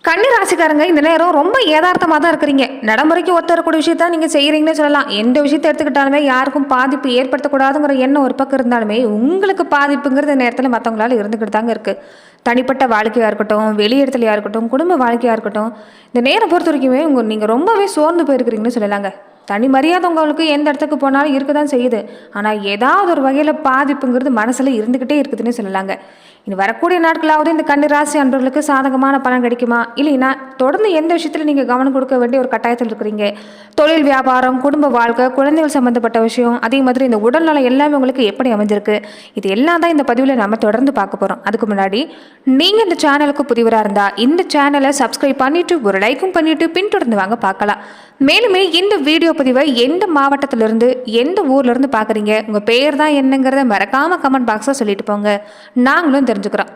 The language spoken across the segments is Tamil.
கன்னி ராசிக்காரங்க இந்த நேரம் ரொம்ப யதார்த்தமாக தான் இருக்கிறீங்க. நடைமுறைக்கு ஒத்துறக்கூடிய விஷயத்தான் நீங்கள் செய்கிறீங்கன்னு சொல்லலாம். எந்த விஷயத்தை எடுத்துக்கிட்டாலுமே யாருக்கும் பாதிப்பு ஏற்படுத்தக்கூடாதுங்கிற எண்ணம் ஒரு பக்கம் இருந்தாலுமே உங்களுக்கு பாதிப்புங்கிறது நேரத்தில் மற்றவங்களால இருந்துக்கிட்டு தாங்க இருக்குது. தனிப்பட்ட வாழ்க்கையாக இருக்கட்டும், வெளி இடத்துலையாக இருக்கட்டும், குடும்ப வாழ்க்கையாக இருக்கட்டும், இந்த நேரம் பொறுத்த வரைக்குமே நீங்கள் ரொம்பவே சோர்ந்து போயிருக்கிறீங்கன்னு சொல்லலாங்க. தனி மரியாதை உங்களுக்கு எந்த இடத்துக்கு போனாலும் இருக்க தான் செய்யுது. ஆனால் ஏதாவது ஒரு வகையில் பாதிப்புங்கிறது மனசில் இருந்துக்கிட்டே இருக்குதுன்னு சொல்லலாங்க. இனி வரக்கூடிய நாட்களாவது இந்த கன்னி ராசி அன்பர்களுக்கு சாதகமான பலன் கிடைக்குமா, இல்லைன்னா தொடர்ந்து எந்த விஷயத்தில் நீங்கள் கவனம் கொடுக்க வேண்டிய ஒரு கட்டாயத்தில் இருக்கிறீங்க? தொழில், வியாபாரம், குடும்ப வாழ்க்கை, குழந்தைகள் சம்மந்தப்பட்ட விஷயம், அதே மாதிரி இந்த உடல்நலம் எல்லாமே உங்களுக்கு எப்படி அமைஞ்சிருக்கு, இது எல்லாம் தான் இந்த பதிவில் நம்ம தொடர்ந்து பார்க்க போகிறோம். அதுக்கு முன்னாடி நீங்கள் இந்த சேனலுக்கு புதிவராக இருந்தால் இந்த சேனலை சப்ஸ்கிரைப் பண்ணிவிட்டு ஒரு லைக்கும் பண்ணிவிட்டு பின்தொடர்ந்து வாங்க பார்க்கலாம். மேலுமே இந்த வீடியோ பதிவை எந்த மாவட்டத்திலிருந்து எந்த ஊர்லேருந்து பார்க்குறீங்க, உங்கள் பேர் தான் என்னங்கிறத மறக்காமல் கமெண்ட் பாக்ஸில் சொல்லிட்டு போங்க, நாங்களும் தெரிஞ்சுக்கிறோம்.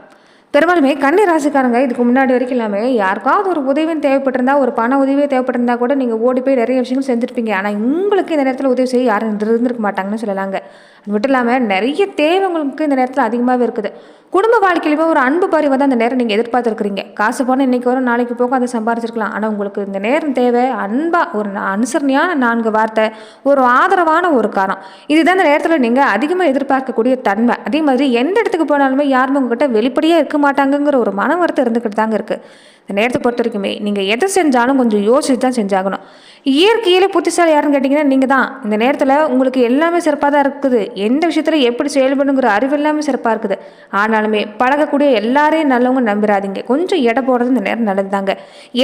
பெரும்பாலுமே கன்னி ராசிக்காரங்க இதுக்கு முன்னாடி வரைக்கும் எல்லாமே யாருக்காவது ஒரு உதவியும் தேவைப்பட்டிருந்தா, ஒரு பண உதவியே தேவைப்பட்டிருந்தா கூட நீங்கள் ஓடி போய் நிறைய விஷயங்கள் செஞ்சுருப்பீங்க. ஆனால் உங்களுக்கு இந்த நேரத்தில் உதவி செய்ய யாரும் இருந்திருக்க மாட்டாங்கன்னு சொல்லலாங்க. அது மட்டும் இல்லாமல் நிறைய தேவை உங்களுக்கு இந்த நேரத்தில் அதிகமாகவே இருக்குது. குடும்ப வாழ்க்கையிலுமே ஒரு அன்பு பரிவை தான் இந்த நேரம் நீங்கள் எதிர்பார்த்துருக்கிறீங்க. காசு போனால் இன்றைக்கி வரும், நாளைக்கு போக அதை சம்பாரிச்சிருக்கலாம். ஆனால் உங்களுக்கு இந்த நேரம் தேவை அன்பாக ஒரு அனுசரணையான 4 வார்த்தை, ஒரு ஆதரவான ஒரு காரம். இதுதான் இந்த நேரத்தில் நீங்கள் அதிகமாக எதிர்பார்க்கக்கூடிய தன்மை. அதே மாதிரி எந்த இடத்துக்கு போனாலுமே யாருமே உங்ககிட்ட வெளிப்படையாக இருக்க மாட்டாங்கங்கிற ஒரு மன வருத்தம் இருந்துக்கிட்டு தாங்க இருக்குது. இந்த நேரத்தை பொறுத்த வரைக்குமே நீங்கள் எதை செஞ்சாலும் கொஞ்சம் யோசிச்சு தான் செஞ்சாகணும். இயற்கையிலே புத்திசாலி யாருன்னு கேட்டிங்கன்னா நீங்கள் தான். இந்த நேரத்தில் உங்களுக்கு எல்லாமே சிறப்பாக தான் இருக்குது. எந்த விஷயத்தில் எப்படி செயல்படுங்கிற அறிவு எல்லாமே சிறப்பாக இருக்குது. ஆனாலுமே பழகக்கூடிய எல்லாரையும் நல்லவங்க நம்பிடாதீங்க. கொஞ்சம் எடை போடுறது இந்த நேரம் நல்லது தாங்க.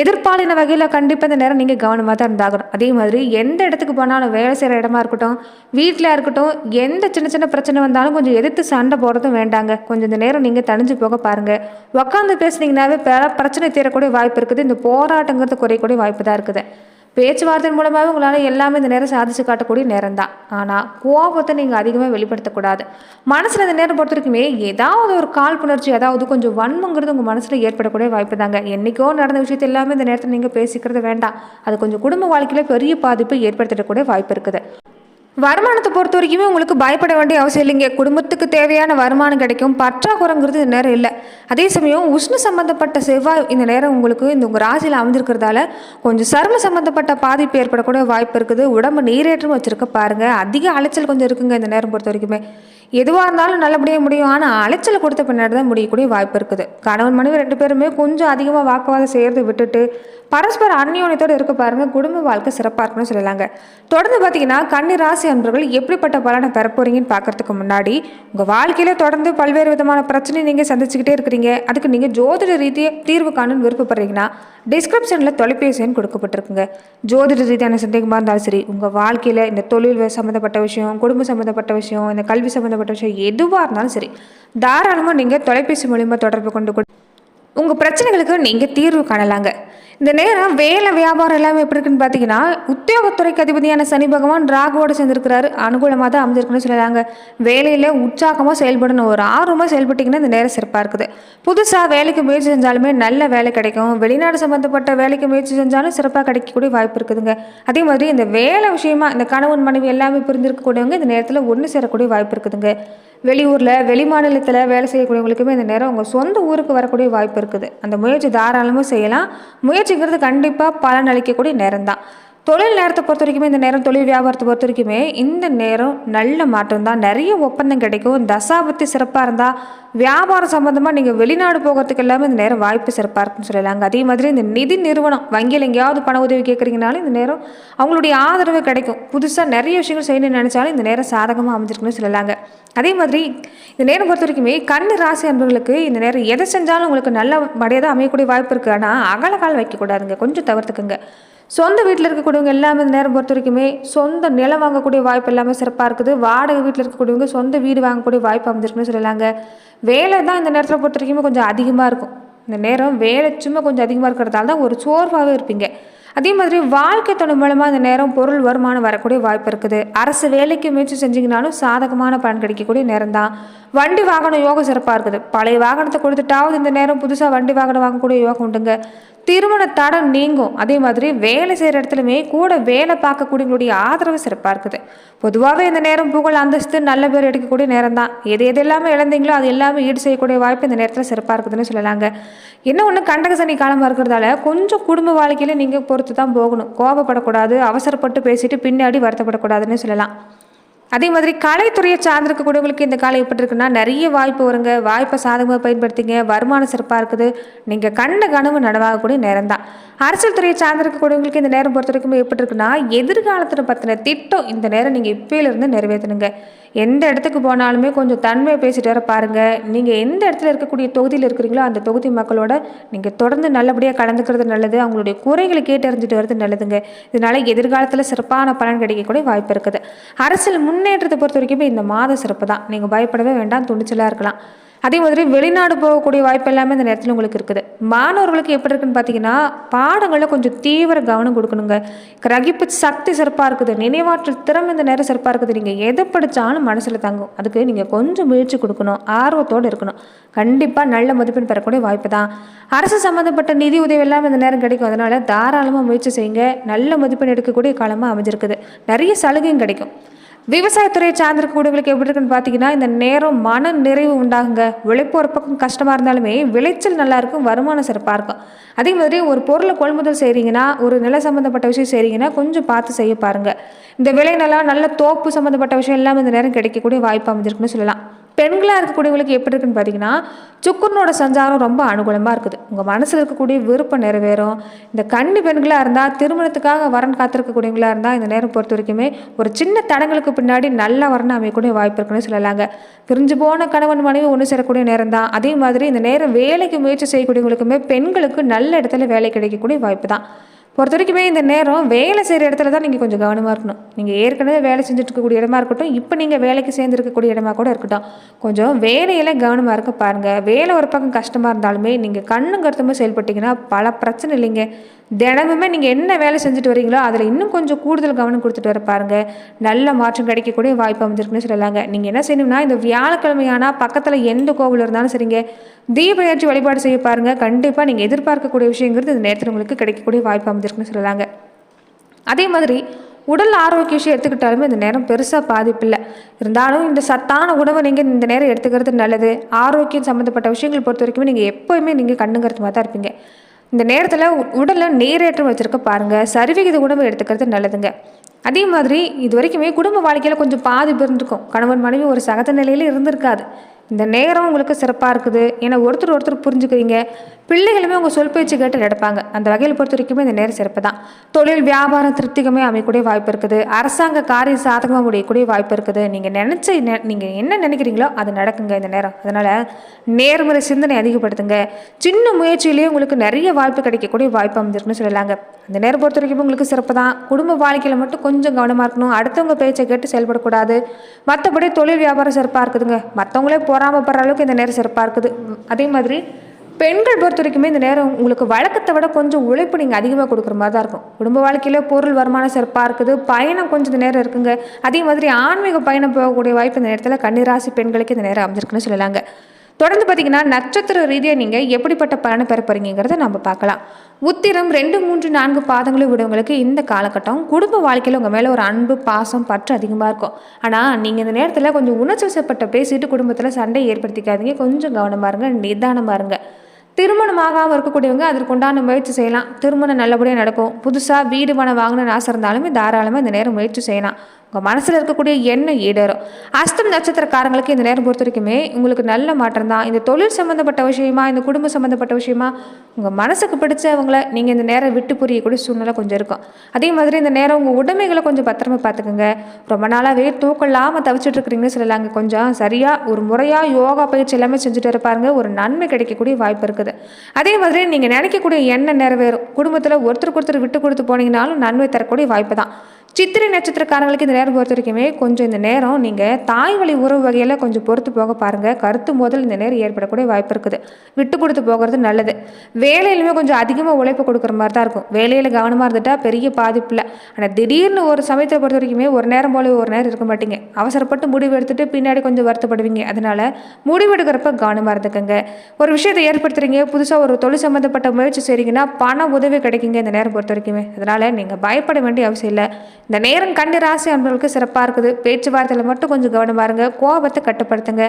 எதிர்பாலின வகையில் கண்டிப்பாக இந்த நேரம் நீங்கள் கவனமாக தான் இருந்தாகணும். அதே மாதிரி எந்த இடத்துக்கு போனாலும், வேலை செய்கிற இடமா இருக்கட்டும், வீட்டில் இருக்கட்டும், எந்த சின்ன சின்ன பிரச்சனை வந்தாலும் கொஞ்சம் எதிர்த்து சண்டை போடுறதும் வேண்டாங்க. கொஞ்சம் இந்த நேரம் நீங்கள் தணிஞ்சு போக பாருங்கள். உட்காந்து பேசுனீங்கன்னாவே பிரச்சனை தீரக்கூடிய வாய்ப்பு இருக்குது. இந்த போராட்டங்கிறது குறையக்கூடிய வாய்ப்பு தான் இருக்குது. பேச்சுவார்த்தை மூலமாகவே உங்களால் எல்லாமே இந்த நேரம் சாதிச்சு காட்டக்கூடிய நேரம் தான். ஆனால் கோபத்தை நீங்கள் அதிகமாக வெளிப்படுத்தக்கூடாது. மனசில் இந்த நேரம் பொறுத்த வரைக்குமே ஏதாவது ஒரு காழ்ப்புணர்ச்சி, அதாவது கொஞ்சம் வன்மங்கிறது உங்கள் மனசில் ஏற்படக்கூடிய வாய்ப்பு தாங்க. என்றைக்கோ நடந்த விஷயத்தை எல்லாமே இந்த நேரத்தில் நீங்கள் பேசிக்கிறது வேண்டாம். அது கொஞ்சம் குடும்ப வாழ்க்கையில் பெரிய பாதிப்பு ஏற்படுத்திடக்கூடிய வாய்ப்பு இருக்குது. வருமானத்தை பொறுத்த வரைக்குமே உங்களுக்கு பயப்பட வேண்டிய அவசியம் இல்லைங்க. குடும்பத்துக்கு தேவையான வருமானம் கிடைக்கும். பற்றாக்குறைங்கிறது இந்த நேரம் இல்லை. அதே சமயம் உஷ்ண சம்பந்தப்பட்ட செவ்வாய் இந்த நேரம் உங்களுக்கு இந்த உங்கள் ராசியில் அமைஞ்சிருக்கிறதால கொஞ்சம் சரும சம்பந்தப்பட்ட பாதிப்பு ஏற்படக்கூடிய வாய்ப்பு இருக்குது. உடம்பு நீரேற்றம் வச்சுருக்க பாருங்கள். அதிக அலைச்சல் கொஞ்சம் இருக்குங்க இந்த நேரம் பொறுத்த வரைக்குமே. எதுவாக இருந்தாலும் நல்லபடியாக முடியும். ஆனால் அலைச்சல் கொடுத்த பின்னாடி தான் முடியக்கூடிய வாய்ப்பு இருக்குது. கணவன் மனைவி 2 பேருமே கொஞ்சம் அதிகமாக வாக்குவாதம் செய்கிறத விட்டுட்டு பரஸ்பர அந்யோன்யத்தோடு இருக்க பாருங்கள். குடும்ப வாழ்க்கை சிறப்பாக இருக்குன்னு சொல்லலாங்க. தொடர்ந்து பார்த்தீங்கன்னா கன்னி ராசி அன்பர்கள் எப்படிப்பட்ட பலனை பெற போகிறீங்கன்னு பார்க்கறதுக்கு முன்னாடி உங்கள் வாழ்க்கையில் தொடர்ந்து பல்வேறு விதமான பிரச்சனை நீங்கள் சந்திச்சுக்கிட்டே இருக்கிறீங்க. அதுக்கு நீங்கள் ஜோதிட ரீதியாக தீர்வு காணுன்னு விருப்பப்படுறீங்கன்னா டிஸ்கிரிப்ஷனில் தொலைபேசி எண் கொடுக்கப்பட்டிருக்குங்க. ஜோதிட ரீதியான சந்தேகமாக இருந்தாலும் சரி, உங்கள் வாழ்க்கையில் இந்த தொழில் சம்மந்தப்பட்ட விஷயம், குடும்ப சம்மந்தப்பட்ட விஷயம், இந்த கல்வி சம்மந்தப்பட்ட விஷயம் எதுவாக இருந்தாலும் சரி, தாராளமாக நீங்கள் தொலைபேசி மூலிமா தொடர்பு கொண்டு உங்கள் பிரச்சனைகளுக்கு நீங்கள் தீர்வு காணலாங்க. இந்த நேரம் வேலை, வியாபாரம் எல்லாமே எப்படி இருக்குன்னு பார்த்தீங்கன்னா, உத்தியோகத்துறைக்கு அதிபதியான சனி பகவான் ராகுவோடு சேர்ந்துருக்கிறாரு. அனுகூலமாக தான் அமைஞ்சிருக்குன்னு சொல்லலாங்க. வேலையில் உற்சாகமாக செயல்படணும். ஒரு ஆர்வமாக செயல்பட்டிங்கன்னா இந்த நேரம் சிறப்பாக இருக்குது. புதுசாக வேலைக்கு முயற்சி செஞ்சாலுமே நல்ல வேலை கிடைக்கும். வெளிநாடு சம்மந்தப்பட்ட வேலைக்கு முயற்சி செஞ்சாலும் சிறப்பாக கிடைக்கக்கூடிய வாய்ப்பு இருக்குதுங்க. அதே மாதிரி இந்த வேலை விஷயமா இந்த கணவன் மனைவி எல்லாமே புரிஞ்சிருக்கக்கூடியவங்க இந்த நேரத்தில் ஒன்று சேரக்கூடிய வாய்ப்பு இருக்குதுங்க. வெளியூரில், வெளி மாநிலத்தில் வேலை செய்யக்கூடியவங்களுக்குமே இந்த நேரம் உங்கள் சொந்த ஊருக்கு வரக்கூடிய வாய்ப்பு இருக்குது. அந்த முயற்சி தாராளமாக செய்யலாம். முயற்சிங்கிறது கண்டிப்பாக பலன் அளிக்கக்கூடிய நேரம் தான். தொழில் நேரத்தை பொறுத்த வரைக்குமே இந்த நேரம், தொழில் வியாபாரத்தை பொறுத்த வரைக்குமே இந்த நேரம் நல்ல மாற்றம் தான். நிறைய ஒப்பந்தம் கிடைக்கும். தசாபத்தி சிறப்பாக இருந்தால் வியாபாரம் சம்மந்தமாக நீங்கள் வெளிநாடு போகிறதுக்கு எல்லாமே இந்த நேரம் வாய்ப்பு சிறப்பாக இருக்குன்னு சொல்லலாங்க. அதே மாதிரி இந்த நிதி நிறுவனம், வங்கியில் எங்கேயாவது பண உதவி கேட்குறீங்கனாலும் இந்த நேரம் அவங்களுடைய ஆதரவு கிடைக்கும். புதுசாக நிறைய விஷயங்கள் செய்யணும்னு நினச்சாலும் இந்த நேரம் சாதகமாக அமைஞ்சிருக்குன்னு சொல்லலாங்க. அதே மாதிரி இந்த நேரம் பொறுத்த வரைக்குமே கன்னி ராசி அன்பர்களுக்கு இந்த நேரம் எதை செஞ்சாலும் உங்களுக்கு நல்ல மடையாக தான் அமையக்கூடிய வாய்ப்பு இருக்குது. ஆனால் அகலகால் வைக்கக்கூடாதுங்க, கொஞ்சம் தவிர்த்துக்குங்க. சொந்த வீட்டில் இருக்கக்கூடியவங்க எல்லாமே இந்த நேரம் பொறுத்த வரைக்குமே சொந்த நிலம் வாங்கக்கூடிய வாய்ப்பு எல்லாமே சிறப்பாக இருக்குது. வாடகை வீட்டில் இருக்கக்கூடியவங்க சொந்த வீடு வாங்கக்கூடிய வாய்ப்பு அமைஞ்சிருக்குன்னு சொல்லலாங்க. வேலை தான் இந்த நேரத்தில் பொறுத்த வரைக்குமே கொஞ்சம் அதிகமாக இருக்கும். இந்த நேரம் வேலை சும்மா கொஞ்சம் அதிகமாக இருக்கிறதால தான் ஒரு சோர்வாகவே இருப்பீங்க. அதே மாதிரி வாழ்க்கை துணை மூலமாக இந்த நேரம் பொருள் வருமானம் வரக்கூடிய வாய்ப்பு இருக்குது. அரசு வேலைக்கு முயற்சி செஞ்சீங்கனாலும் சாதகமான பலன் கிடைக்கக்கூடிய நேரம் தான். வண்டி வாகனம் யோகம் சிறப்பாக இருக்குது. பழைய வாகனத்தை கொடுத்துட்டாவது இந்த நேரம் புதுசாக வண்டி வாகனம் வாங்கக்கூடிய யோகம் உண்டுங்க. திருமண தடம் நீங்கும். அதே மாதிரி வேலை செய்கிற இடத்துலையுமே கூட வேலை பார்க்கக்கூடியவங்களுடைய ஆதரவு சிறப்பாக இருக்குது. பொதுவாகவே இந்த நேரம் புகழ் அந்தஸ்து நல்ல பேர் எடுக்கக்கூடிய நேரம் தான். எது எது எல்லாமே இழந்தீங்களோ அது எல்லாமே ஈடு செய்யக்கூடிய வாய்ப்பு இந்த நேரத்தில் சிறப்பாக இருக்குதுன்னு சொல்லலாங்க. என்ன ஒன்று கண்டக சனி காலமாக இருக்கிறதால கொஞ்சம் குடும்ப வாழ்க்கையில் நீங்கள் பொறுத்து தான் போகணும். கோபப்படக்கூடாது, அவசரப்பட்டு பேசிட்டு பின்னாடி வருத்தப்படக்கூடாதுன்னு சொல்லலாம். அதே மாதிரி கலைத்துறையை சார்ந்திருக்கக்கூடியவங்களுக்கு இந்த காலம் எப்படி இருக்குன்னா நிறைய வாய்ப்பு வருங்க. வாய்ப்பை சாதகமாக பயன்படுத்திங்க. வருமானம் சிறப்பாக இருக்குது. நீங்கள் கண்ட கனவு நனவாகக்கூடிய நேரம் தான். அரசியல் துறையை சார்ந்திருக்கக்கூடியவங்களுக்கு இந்த நேரம் பொறுத்த வரைக்கும் எப்படி இருக்குன்னா எதிர்காலத்தில் பற்றின திட்டம் இந்த நேரம் நீங்கள் இப்போயிலிருந்து நிறைவேற்றணுங்க. எந்த இடத்துக்கு போனாலுமே கொஞ்சம் தன்மையை பேசிட்டு வர பாருங்கள். நீங்கள் எந்த இடத்துல இருக்கக்கூடிய தொகுதியில் இருக்கிறீங்களோ அந்த தொகுதி மக்களோட நீங்கள் தொடர்ந்து நல்லபடியாக கலந்துக்கிறது நல்லது. அவங்களுடைய குறைகளை கேட்டு அறிஞ்சிட்டு வர்றது நல்லதுங்க. இதனால எதிர்காலத்தில் சிறப்பான பலன் கிடைக்கக்கூடிய வாய்ப்பு இருக்குது. அரசியல் முன்னேற்றத்தை பொறுத்த வரைக்கும் இந்த மாத சிறப்பு தான். நீங்கள் பயப்படவே வேண்டாம், துணிச்சலாக இருக்கலாம். அதே மாதிரி வெளிநாடு போகக்கூடிய வாய்ப்பு எல்லாமே இந்த நேரத்தில் உங்களுக்கு இருக்குது. மாணவர்களுக்கு எப்படி இருக்குன்னு பார்த்தீங்கன்னா பாடங்களில் கொஞ்சம் தீவிர கவனம் கொடுக்கணுங்க. கிரகிப்பு சக்தி சிறப்பாக இருக்குது. நினைவாற்றல் திறமை இந்த நேரம் சிறப்பாக இருக்குது. நீங்கள் எதை படித்தாலும் மனசில் தங்கும். அதுக்கு நீங்கள் கொஞ்சம் முயற்சி கொடுக்கணும், ஆர்வத்தோடு இருக்கணும். கண்டிப்பாக நல்ல மதிப்பெண் பெறக்கூடிய வாய்ப்பு தான். அரசு சம்மந்தப்பட்ட நிதி உதவி எல்லாமே இந்த நேரம் கிடைக்கும். அதனால் தாராளமாக முயற்சி செய்யுங்க. நல்ல மதிப்பெண் எடுக்கக்கூடிய காலமாக அமைஞ்சிருக்குது. நிறைய சலுகையும் கிடைக்கும். விவசாயத்துறையை சார்ந்திருக்கக்கூடியவங்களுக்கு எப்படி இருக்குன்னு பார்த்தீங்கன்னா இந்த நேரம் மன நிறைவு உண்டாகுங்க. உழைப்பு ஒரு பக்கம் கஷ்டமாக இருந்தாலுமே விளைச்சல் நல்லா இருக்கும், வருமானம் சிறப்பாக இருக்கும். அதே மாதிரி ஒரு பொருளை கொள்முதல் செய்கிறீங்கன்னா ஒரு நில சம்மந்தப்பட்ட விஷயம் செய்கிறீங்கன்னா கொஞ்சம் பார்த்து செய்ய பாருங்கள். இந்த விலை நிலம் நல்ல தோப்பு சம்மந்தப்பட்ட விஷயம் எல்லாமே இந்த நேரம் கிடைக்கக்கூடிய வாய்ப்பு அமைஞ்சிருக்குன்னு சொல்லலாம். பெண்களாக இருக்கக்கூடியவங்களுக்கு எப்படி இருக்குன்னு பார்த்தீங்கன்னா சுக்கரனோட சஞ்சாரம் ரொம்ப அனுகூலமாக இருக்குது. உங்கள் மனசில் இருக்கக்கூடிய விருப்பம் நிறைவேறும். இந்த கன்னி பெண்களாக இருந்தால் திருமணத்துக்காக வரன் காத்திருக்கக்கூடியவங்களாக இருந்தால் இந்த நேரம் பொறுத்த வரைக்குமே ஒரு சின்ன தடங்களுக்கு பின்னாடி நல்ல வரன் அமையக்கூடிய வாய்ப்பு இருக்குன்னு சொல்லலாங்க. பிரிஞ்சு போன கணவன் மனைவி ஒன்று சேரக்கூடிய நேரம் தான். அதே மாதிரி இந்த நேரம் வேலைக்கு முயற்சி செய்யக்கூடியவங்களுக்குமே பெண்களுக்கு நல்ல இடத்துல வேலை கிடைக்கக்கூடிய வாய்ப்பு தான். பொறுத்த வரைக்குமே இந்த நேரம் வேலை செய்கிற இடத்துல தான் நீங்கள் கொஞ்சம் கவனமாக இருக்கணும். நீங்கள் ஏற்கனவே வேலை செஞ்சுட்டு இருக்கக்கூடிய இடமா இருக்கட்டும், இப்போ நீங்கள் வேலைக்கு சேர்ந்து இருக்கக்கூடிய இடமா கூட இருக்கட்டும், கொஞ்சம் வேலையெல்லாம் கவனமாக இருக்க பாருங்கள். வேலை ஒரு பக்கம் கஷ்டமாக இருந்தாலுமே நீங்கள் கண்ணும் கருத்துமே செயல்பட்டீங்கன்னா பல பிரச்சனை இல்லைங்க. தினமுமே நீங்கள் என்ன வேலை செஞ்சுட்டு வரீங்களோ அதில் இன்னும் கொஞ்சம் கூடுதல் கவனம் கொடுத்துட்டு வர பாருங்கள். நல்ல மாற்றம் கிடைக்கக்கூடிய வாய்ப்பு அமைஞ்சிருக்குன்னு சொல்லலாங்க. நீங்கள் என்ன செய்யணும்னா இந்த வியாழக்கிழமையானா பக்கத்தில் எந்த கோவில் இருந்தாலும் சரிங்க தீப ஏற்றி வழிபாடு செய்ய பாருங்கள். கண்டிப்பாக நீங்கள் எதிர்பார்க்கக்கூடிய விஷயங்கிறது இந்த நேரத்தில் உங்களுக்கு கிடைக்கக்கூடிய வாய்ப்பு அமைஞ்சிருக்குன்னு சொல்லலாங்க. அதே மாதிரி உடல் ஆரோக்கிய விஷயம் எடுத்துக்கிட்டாலுமே இந்த நேரம் பெருசாக பாதிப்பில்லை. இருந்தாலும் இந்த சத்தான உணவை நீங்கள் இந்த நேரம் எடுத்துக்கிறது நல்லது. ஆரோக்கியம் சம்மந்தப்பட்ட விஷயங்கள் பொறுத்த வரைக்குமே நீங்கள் எப்போயுமே நீங்கள் கண்ணுங்கிறது மாதிரி தான் இருப்பீங்க. இந்த நேரத்தில் உடலில் நீரேற்றம் வச்சுருக்க பாருங்கள். சரிவிகித உணவு எடுத்துக்கிறது நல்லதுங்க. அதே மாதிரி இது வரைக்குமே குடும்ப வாழ்க்கையில் கொஞ்சம் பாதிப்பு இருந்திருக்கும். கணவன் மனைவி ஒரு சகஜ நிலையில் இருந்திருக்காது. இந்த நேரம் உங்களுக்கு சிறப்பாக இருக்குது. ஏன்னா ஒருத்தர் புரிஞ்சுக்கிறீங்க. பிள்ளைகளுமே உங்கள் சொல் பேச்சு கேட்டு நடப்பாங்க. அந்த வகையில் பொறுத்த வரைக்குமே இந்த நேரம் சிறப்பு தான். தொழில் வியாபாரம் திருப்திகமே அமையக்கூடிய வாய்ப்பு இருக்குது. அரசாங்க காரிய சாதகமாக முடியக்கூடிய வாய்ப்பு இருக்குது. நீங்கள் என்ன நினைக்கிறீங்களோ அது நடக்குங்க இந்த நேரம். அதனால் நேர்மறை சிந்தனை அதிகப்படுத்துங்க. சின்ன முயற்சியிலேயே உங்களுக்கு நிறைய வாய்ப்பு கிடைக்கக்கூடிய வாய்ப்பு அமைஞ்சிருக்குன்னு சொல்லலாங்க. அந்த நேரம் பொறுத்த வரைக்கும் உங்களுக்கு சிறப்பு தான். குடும்ப வாழ்க்கையில் மட்டும் கொஞ்சம் கவனமாக இருக்கணும். அடுத்தவங்க பேச்சை கேட்டு செயல்படக்கூடாது. மற்றபடி தொழில் வியாபாரம் சிறப்பாக இருக்குதுங்க. மற்றவங்களே பொறாமப்படுற அளவுக்கு இந்த நேரம் சிறப்பாக இருக்குது. அதே மாதிரி பெண்கள் பொறுத்த வரைக்குமே இந்த நேரம் உங்களுக்கு வழக்கத்தை விட கொஞ்சம் உழைப்பு நீங்கள் அதிகமாக கொடுக்குற மாதிரி தான் இருக்கும். குடும்ப வாழ்க்கையில் பொருள் வருமானம் சிறப்பாக இருக்குது. பயணம் கொஞ்சம் இந்த நேரம் இருக்குங்க. அதே மாதிரி ஆன்மீக பயணம் போகக்கூடிய வாய்ப்பு இந்த நேரத்தில் கன்னிராசி பெண்களுக்கு இந்த நேரம் அமைஞ்சிருக்குன்னு சொல்லலாங்க. தொடர்ந்து பார்த்தீங்கன்னா நட்சத்திர ரீதியாக நீங்கள் எப்படிப்பட்ட பலனை பெற போறீங்கிறத நம்ம பார்க்கலாம். உத்திரம் 2, 3, 4 பாதங்களும் விடவங்களுக்கு இந்த காலகட்டம் குடும்ப வாழ்க்கையில் உங்கள் மேலே ஒரு அன்பு பாசம் பற்று அதிகமாக இருக்கும். ஆனால் நீங்கள் இந்த நேரத்தில் கொஞ்சம் உணர்ச்சி வசப்பட்ட பேசிட்டு குடும்பத்தில் சண்டை ஏற்படுத்திக்காதீங்க. கொஞ்சம் கவனமாக இருங்க, நிதானமாக இருங்க. திருமணமாகாமல் இருக்கக்கூடியவங்க அதற்குண்டான முயற்சி செய்யலாம். திருமணம் நல்லபடியாக நடக்கும். புதுசாக வீடு மனை வாங்கணும்னு ஆசை இருந்தாலுமே தாராளமாக இந்த நேரம் முயற்சி செய்யலாம். உங்கள் மனசில் இருக்கக்கூடிய எண்ணம் ஈடேறும். அஸ்தம் நட்சத்திரக்காரங்களுக்கு இந்த நேரம் பொறுத்த வரைக்குமே உங்களுக்கு நல்ல மாற்றம் தான். இந்த தொழில் சம்மந்தப்பட்ட விஷயமா இந்த குடும்ப சம்மந்தப்பட்ட விஷயமா உங்கள் மனசுக்கு பிடிச்சவங்கள நீங்கள் இந்த நேரம் விட்டு புரியக்கூடிய சூழ்நிலை கொஞ்சம் இருக்கும். அதே மாதிரி இந்த நேரம் உங்கள் உடைமைகளை கொஞ்சம் பத்திரமா பார்த்துக்குங்க. ரொம்ப நாளாகவே தூக்கம் இல்லாமல் தவிச்சிட்டு இருக்கிறீங்கன்னு சொல்லலாங்க. கொஞ்சம் சரியாக ஒரு முறையாக யோகா பயிற்சி எல்லாமே செஞ்சுட்டு இருப்பாருங்க. ஒரு நன்மை கிடைக்கக்கூடிய வாய்ப்பு இருக்குது. அதே மாதிரி நீங்கள் நினைக்கக்கூடிய எண்ணம் நிறைவேறும். குடும்பத்தில் ஒருத்தருக்கு ஒருத்தர் விட்டு கொடுத்து போனீங்கனாலும் நன்மை தரக்கூடிய வாய்ப்பு தான். சித்திரை நட்சத்திரக்காரங்களுக்கு இந்த நேரம் பொறுத்த வரைக்குமே கொஞ்சம் இந்த நேரம் நீங்கள் தாய் வழி உறவு வகையில் கொஞ்சம் பொறுத்து போக பாருங்கள். கருத்து மோதல் இந்த நேரம் ஏற்படக்கூடிய வாய்ப்பு இருக்குது. விட்டு கொடுத்து போகிறது நல்லது. வேலையிலுமே கொஞ்சம் அதிகமாக உழைப்பு கொடுக்குற மாதிரி தான் இருக்கும். வேலையில் கவனமாக இருந்துட்டால் பெரிய பாதிப்பு இல்லை. ஆனால் திடீர்னு ஒரு சமயத்தை பொறுத்த வரைக்குமே ஒரு நேரம் போல ஒரு நேரம் இருக்க மாட்டீங்க. அவசரப்பட்டு முடிவு எடுத்துட்டு பின்னாடி கொஞ்சம் வருத்தப்படுவீங்க. அதனால் முடிவெடுக்கிறப்ப கவனமாக இருந்துக்கங்க. ஒரு விஷயத்தை ஏற்படுத்துறீங்க, புதுசாக ஒரு தொழில் சம்மந்தப்பட்ட முயற்சி செய்கிறீங்கன்னா பண உதவி கிடைக்குங்க இந்த நேரம் பொறுத்த வரைக்குமே. அதனால் நீங்கள் பயப்பட வேண்டிய அவசியம் இல்லை. இந்த நேரம் கன்னி ராசி அன்பர்களுக்கு சிறப்பாக இருக்குது. பேச்சுவார்த்தையில் மட்டும் கொஞ்சம் கவனமாக இருங்க. கோபத்தை கட்டுப்படுத்துங்க.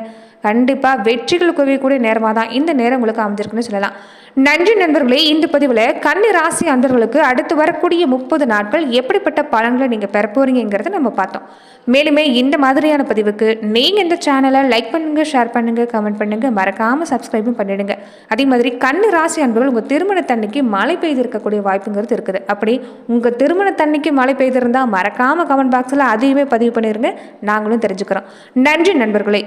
கண்டிப்பாக வெற்றிகள் குவியக்கூடிய நேரமாக தான் இந்த நேரம் உங்களுக்கு அமைஞ்சிருக்குன்னு சொல்லலாம். நன்றி நண்பர்களே. இந்த பதிவில் கன்னி ராசி அன்பர்களுக்கு அடுத்து வரக்கூடிய 30 நாட்கள் எப்படிப்பட்ட பலன்களை நீங்கள் பெற போறீங்கிறத நம்ம பார்த்தோம். மேலுமே இந்த மாதிரியான பதிவுக்கு நீங்கள் இந்த சேனலை லைக் பண்ணுங்கள், ஷேர் பண்ணுங்கள், கமெண்ட் பண்ணுங்கள், மறக்காமல் சப்ஸ்கிரைபும் பண்ணிடுங்க. அதே மாதிரி கன்னி ராசி அன்பர்கள் உங்கள் திருமணத்தன்னைக்கு மழை பெய்து இருக்கக்கூடிய வாய்ப்புங்கிறது இருக்குது. அப்படி உங்கள் திருமணத்தன்னைக்கு மழை பெய்திருந்தால் மறக்காமல் கமெண்ட் பாக்ஸில் அதையுமே பதிவு பண்ணிடுங்க. நாங்களும் தெரிஞ்சுக்கிறோம். நன்றி நண்பர்களே.